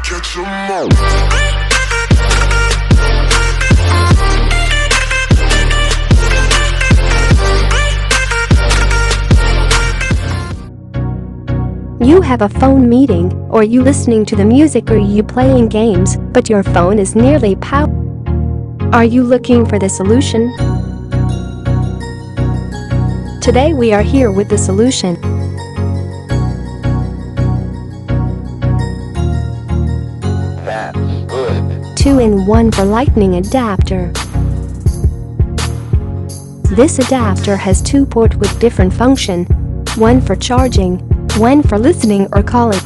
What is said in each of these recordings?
Catch 'em all. You have a phone meeting, or you listening to the music, or you playing games, but your phone is nearly power. Are you looking for the solution? Today we are here with the solution. That's good. 2-in-1 for lightning adapter. This adapter has two ports with different function. One for charging, one for listening or calling.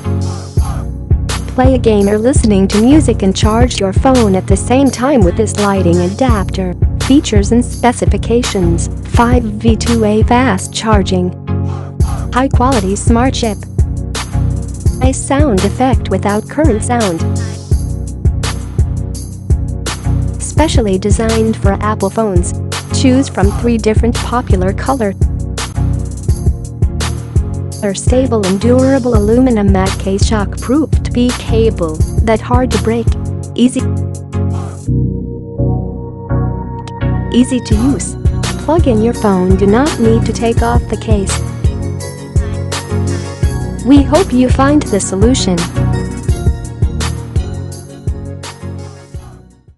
Play a game or listening to music and charge your phone at the same time with this lighting adapter. Features and specifications: 5V2A fast charging, high quality smart chip, a sound effect without current sound, specially designed for Apple phones. Choose from 3 different popular colors. Stable and durable aluminum matte case, shock-proof TP cable that hard to break, easy to use. Plug in your phone, do not need to take off the case. We hope you find the solution.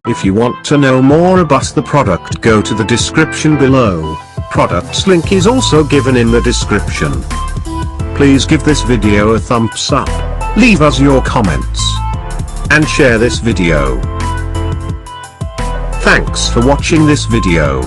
If you want to know more about the product, go to the description below. Products link is also given in the description. Please give this video a thumbs up, leave us your comments, and share this video. Thanks for watching this video.